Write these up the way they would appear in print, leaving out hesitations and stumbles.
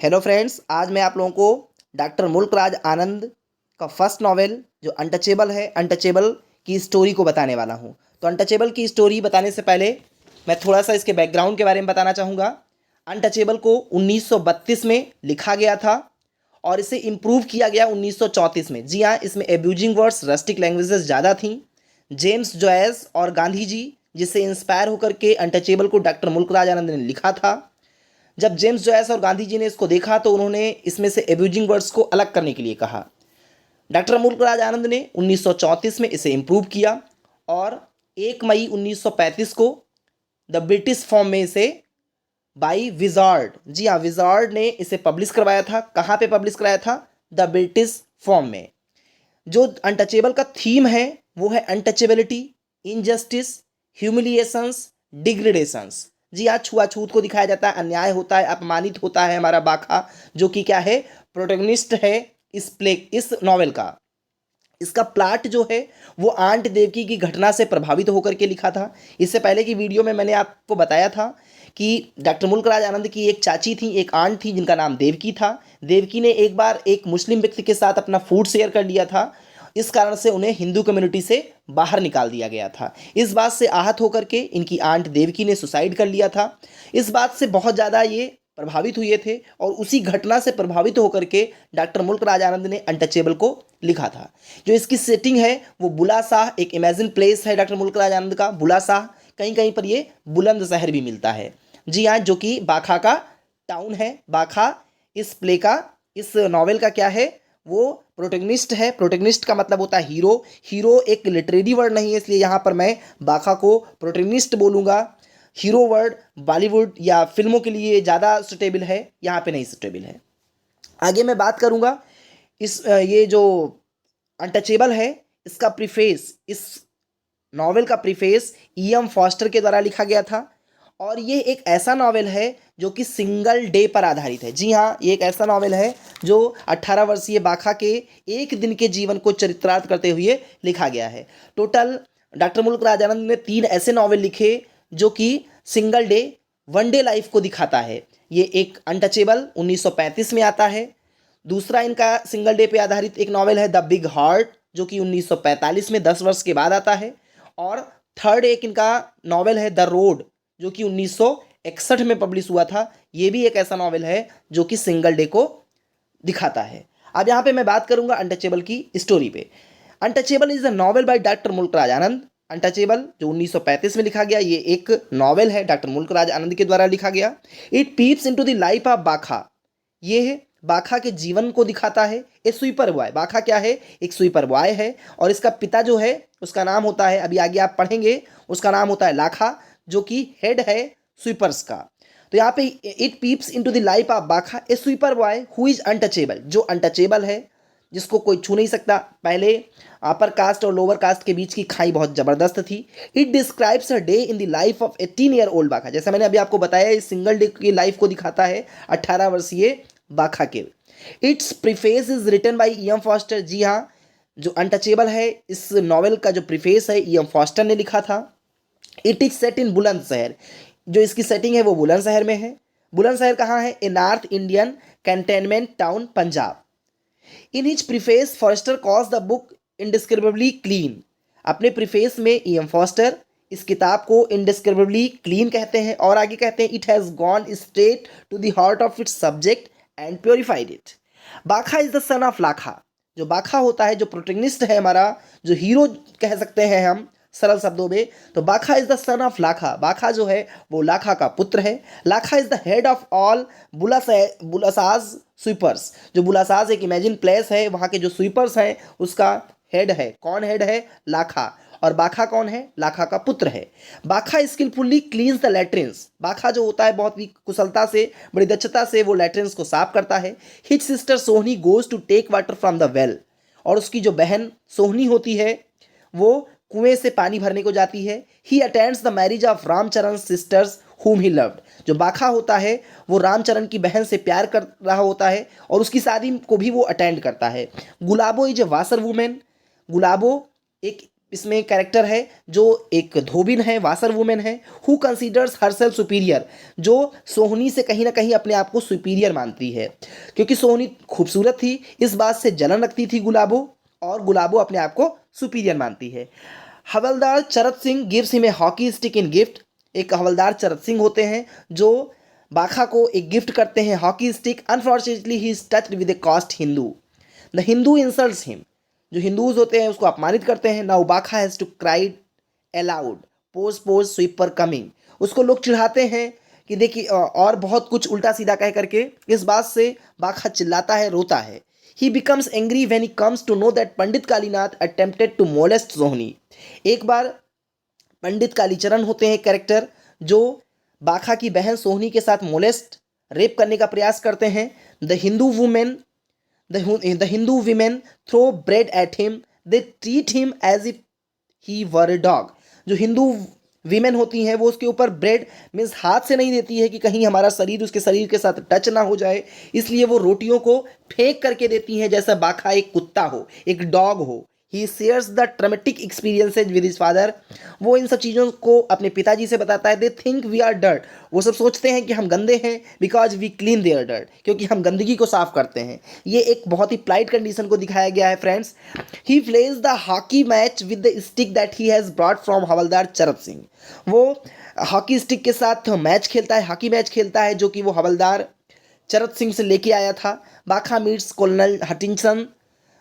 Hello friends, आज मैं आप लोगों को डॉक्टर मुल्क राज आनंद का फर्स्ट नॉवेल जो अनटचेबल है, अनटचेबल की स्टोरी को बताने वाला हूँ। तो अनटचेबल की स्टोरी बताने से पहले मैं थोड़ा सा इसके बैकग्राउंड के बारे में बताना चाहूँगा। अनटचेबल को 1932 में लिखा गया था और इसे इम्प्रूव किया गया 1934 में। जी हाँ, इसमें एब्यूजिंग वर्ड्स, रस्टिक लैंग्वेजेस ज़्यादा थीं। जेम्स जॉयस और गांधी जी जिससे इंस्पायर होकर के अनटचेबल को डॉक्टर मुल्क राज आनंद ने लिखा था। जब जेम्स जॉयस और गांधी जी ने इसको देखा तो उन्होंने इसमें से एब्यूजिंग वर्ड्स को अलग करने के लिए कहा। डॉक्टर मुल्क राज आनंद ने 1934 में इसे इम्प्रूव किया और 1 मई 1935 को द ब्रिटिश फॉर्म में इसे बाई विजार्ड, जी हाँ, विजार्ड ने इसे पब्लिश करवाया था। कहाँ पे पब्लिश कराया था? द ब्रिटिश फॉर्म में। जो अनटचेबल का थीम है वो है अनटचेबिलिटी, इनजस्टिस, ह्यूमिलिएशंस, डिग्रेडेशंस। जी हाँ, छुआछूत को दिखाया जाता है, अन्याय होता है, अपमानित होता है हमारा बाखा, जो कि क्या है, प्रोटैगनिस्ट है इस नॉवेल का। इसका प्लाट जो है वो आंट देवकी की घटना से प्रभावित होकर के लिखा था। इससे पहले की वीडियो में मैंने आपको बताया था कि डॉक्टर मुल्क राज आनंद की एक चाची थी, एक आंट थी जिनका नाम देवकी था। देवकी ने एक बार एक मुस्लिम व्यक्ति के साथ अपना फूड शेयर कर लिया था। इस कारण से उन्हें हिंदू कम्युनिटी से बाहर निकाल दिया गया था। इस बात से आहत होकर के इनकी आंट देवकी ने सुसाइड कर लिया था। इस बात से बहुत ज़्यादा ये प्रभावित हुए थे और उसी घटना से प्रभावित होकर के डॉक्टर मुल्क राज आनंद ने अनटचेबल को लिखा था। जो इसकी सेटिंग है वो बुलासाह, एक इमेजिन प्लेस है डॉक्टर मुल्क राज आनंद का, बुलासाह। कहीं कहीं पर ये बुलंदशहर भी मिलता है। जी हाँ, जो कि बाखा का टाउन है। बाखा इस प्ले का, इस नॉवेल का क्या है, वो प्रोटेगनिस्ट है। प्रोटेगनिस्ट का मतलब होता है हीरो। हीरो एक लिटरेरी वर्ड नहीं है, इसलिए यहाँ पर मैं बाखा को प्रोटेगनिस्ट बोलूँगा। हीरो वर्ड बॉलीवुड या फिल्मों के लिए ज़्यादा सुटेबल है, यहाँ पे नहीं सुटेबल है। आगे मैं बात करूँगा ये जो अनटचेबल है इसका प्रीफेस, इस नॉवेल का प्रीफेस E.M. फॉस्टर के द्वारा लिखा गया था और ये एक ऐसा नॉवेल है जो कि सिंगल डे पर आधारित है। जी हाँ, ये एक ऐसा नॉवेल है जो 18 वर्षीय बाखा के एक दिन के जीवन को चरित्रार्थ करते हुए लिखा गया है। टोटल डॉक्टर मुल्क राज आनंद ने 3 ऐसे नॉवेल लिखे जो कि single day, one day life को दिखाता है। ये एक अनटचेबल 1935 में आता है। दूसरा इनका सिंगल डे पे आधारित एक नॉवेल है द बिग हार्ट, जो कि 1945 में 10 वर्ष के बाद आता है। और थर्ड एक इनका नॉवेल है द रोड, जो कि 1961 में पब्लिश हुआ था। ये भी एक ऐसा नॉवेल है जो कि सिंगल डे को दिखाता है। अब यहाँ पे मैं बात करूँगा अनटचेबल की स्टोरी पे। Untouchable is a novel by doctor मुल्क राज आनंद। अनटचेबल जो 1935 में लिखा गया, ये एक नॉवेल है डॉक्टर मुल्क राज आनंद के द्वारा लिखा गया। It peeps into the life of बाखा। ये है बाखा के जीवन को दिखाता है। ए स्वीपर बॉय, बाखा क्या है, एक स्वीपर बॉय है और इसका पिता जो है उसका नाम होता है, अभी आगे आप पढ़ेंगे, उसका नाम होता है लाखा, जो कि हेड है स्वीपर्स का। तो यहाँ पे it peeps into the life of Bakha, a sweeper boy who is untouchable, जो अनटचेबल है, जिसको कोई छू नहीं सकता। पहले अपर कास्ट और लोअर कास्ट के बीच की खाई बहुत ज़बरदस्त थी। It describes a day in the life of 18 year old Bakha. जैसा मैंने अभी आपको बताया, इस सिंगल डे की लाइफ को दिखाता है 18 वर्षीय बाखा के। Its preface is written by E.M. Forster. जी हाँ, जो अनटचेबल है इस नॉवेल का जो प्रीफेस है E.M. फॉस्टर ने लिखा था। इट इज सेट इन बुलंदशहर। जो इसकी सेटिंग है वो बुलंदशहर में है। बुलंदशहर कहाँ है? A North Indian cantonment town, Punjab. In his preface Forster calls the book indescribably clean. अपने प्रीफेस में E.M. फॉस्टर इस किताब को इंडिस्क्रिमिनेबली क्लीन कहते हैं और आगे कहते हैं it has gone straight to the heart of its subject and purified it. Bakha is the son of Lakha. जो बाखा होता है, जो प्रोटेगनिस्ट है हमारा, जो हीरो कह सकते हैं हम सरल शब्दों में, तो Bakha is the son of Lakha. Bakha जो है वो लाखा का पुत्र है। Lakha is the head of all Bulashah's sweepers. जो बुलासाज एक इमेजिन प्लेस है, वहाँ के जो स्वीपर्स हैं उसका हेड है। कौन हेड है? लाखा। और बाखा कौन है? लाखा का पुत्र है। बाखा स्किलफुली क्लीन्स द लैट्रिन्स। बाखा जो होता है बहुत ही कुशलता से, बड़ी दक्षता से वो लैट्रिन्स को साफ करता है। His sister Sohini goes to take water from the well. और उसकी जो बहन सोहनी होती है वो कुएं से पानी भरने को जाती है। He attends the marriage of Ramcharan sisters whom he loved। जो बाखा होता है वो रामचरण की बहन से प्यार कर रहा होता है और उसकी शादी को भी वो अटेंड करता है। गुलाबो इज ए वासर वुमेन। गुलाबो एक इसमें कैरेक्टर है जो एक धोबिन है, वासर वुमेन है, हु कंसीडर्स हरसेल्फ सुपीरियर, जो सोहनी से कहीं ना कहीं अपने आप को सुपीरियर मानती है, क्योंकि सोहनी खूबसूरत थी, इस बात से जलन रखती थी गुलाबो, और गुलाबो अपने आप को सुपीरियर मानती है। हवलदार Charat Singh gives him A hockey stick in gift, एक हवलदार चरत सिंह होते हैं जो बाखा को एक गिफ्ट करते हैं hockey stick. Unfortunately he is touched with a caste Hindu, the Hindu insults him, जो हिंदूज होते हैं उसको अपमानित करते हैं। Now Bakha has to cried aloud, posh posh sweeper coming, उसको लोग चिढ़ाते हैं कि देखिए, और बहुत कुछ उल्टा सीधा कह करके इस बात से बाखा चिल्लाता है, रोता है। He becomes angry when he comes to know that Pandit Kalinath attempted to molest Sohini, एक बार पंडित कालीचरण होते हैं कैरेक्टर जो बाखा की बहन सोहनी के साथ मोलेस्ट, रेप करने का प्रयास करते हैं। The Hindu women the Hindu women throw bread at him, they treat him as if he were a dog, जो हिंदू वीमेन होती हैं वो उसके ऊपर ब्रेड मीन्स हाथ से नहीं देती है कि कहीं हमारा शरीर उसके शरीर के साथ टच ना हो जाए, इसलिए वो रोटियों को फेंक करके देती हैं जैसा बाखा एक कुत्ता हो, एक डॉग हो। He shares the traumatic experiences with his father, वो इन सब चीज़ों को अपने पिताजी से बताता है। They think we are dirt, वो सब सोचते हैं कि हम गंदे हैं, because we clean their dirt, क्योंकि हम गंदगी को साफ करते हैं। ये एक बहुत ही प्लाइट कंडीशन को दिखाया गया है friends. He plays the hockey match with the stick that he has brought from Havaldar Charat Singh, वो हॉकी स्टिक के साथ मैच खेलता है, हॉकी मैच खेलता है जो कि वो हवलदार चरत सिंह से लेके आया था। बाखा मीट्स कोलोनल हटिंसन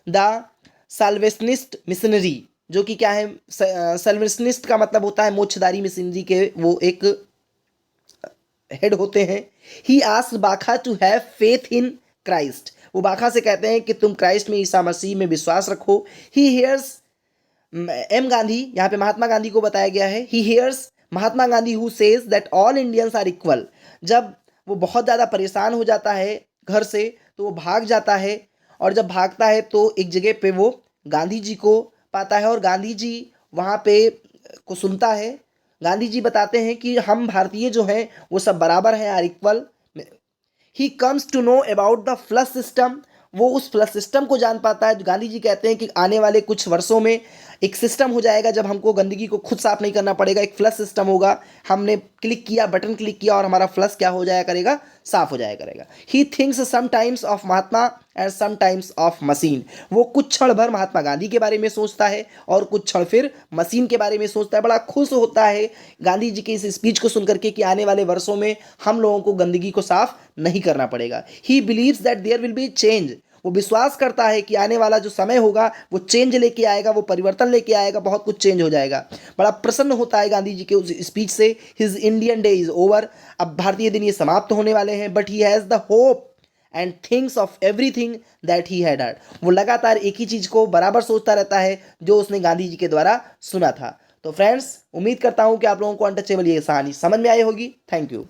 द साल्वेशनिस्ट मिशनरी, जो कि क्या है, साल्वेशनिस्ट का मतलब होता है मोक्षधारी मिशनरी के वो एक हेड होते हैं। He asked Bakha to have faith in Christ, वो बाखा से कहते हैं कि तुम क्राइस्ट में, ईसा मसीह में विश्वास रखो। ही हेयर्स एम गांधी, यहाँ पे महात्मा गांधी को बताया गया है। He hears Mahatma Gandhi who says that all Indians are equal, जब वो बहुत ज़्यादा परेशान हो जाता है घर से तो वो भाग जाता है, और जब भागता है तो एक जगह पे वो गांधी जी को पाता है और गांधी जी वहाँ पे को सुनता है। गांधी जी बताते हैं कि हम भारतीय जो हैं वो सब बराबर हैं, are equal. He comes to know about the flush system, वो उस फ्लश सिस्टम को जान पाता है। गांधी जी कहते हैं कि आने वाले कुछ वर्षों में एक सिस्टम हो जाएगा जब हमको गंदगी को खुद साफ नहीं करना पड़ेगा, एक फ्लश सिस्टम होगा, हमने क्लिक किया, बटन क्लिक किया और हमारा फ्लश क्या हो जाया करेगा, साफ हो जाया करेगा। He thinks sometimes of Mahatma and sometimes of machine, वो कुछ क्षण भर महात्मा गांधी के बारे में सोचता है और कुछ क्षण फिर मशीन के बारे में सोचता है। बड़ा खुश होता है गांधी जी की इस स्पीच को सुन करके कि आने वाले वर्षों में हम लोगों को गंदगी को साफ नहीं करना पड़ेगा। He believes that there will be change, वो विश्वास करता है कि आने वाला जो समय होगा वो चेंज लेके आएगा, वो परिवर्तन लेके आएगा, बहुत कुछ चेंज हो जाएगा। बड़ा प्रसन्न होता है गांधी जी के उस स्पीच से। His Indian day is over, अब भारतीय दिन ये समाप्त होने वाले हैं। But he has the hope and things of everything that he had heard, वो लगातार एक ही चीज़ को बराबर सोचता रहता है जो उसने गांधी जी के द्वारा सुना था। तो फ्रेंड्स, उम्मीद करता हूँ कि आप लोगों को अनटचेबल ये कहानी समझ में आई होगी। Thank you.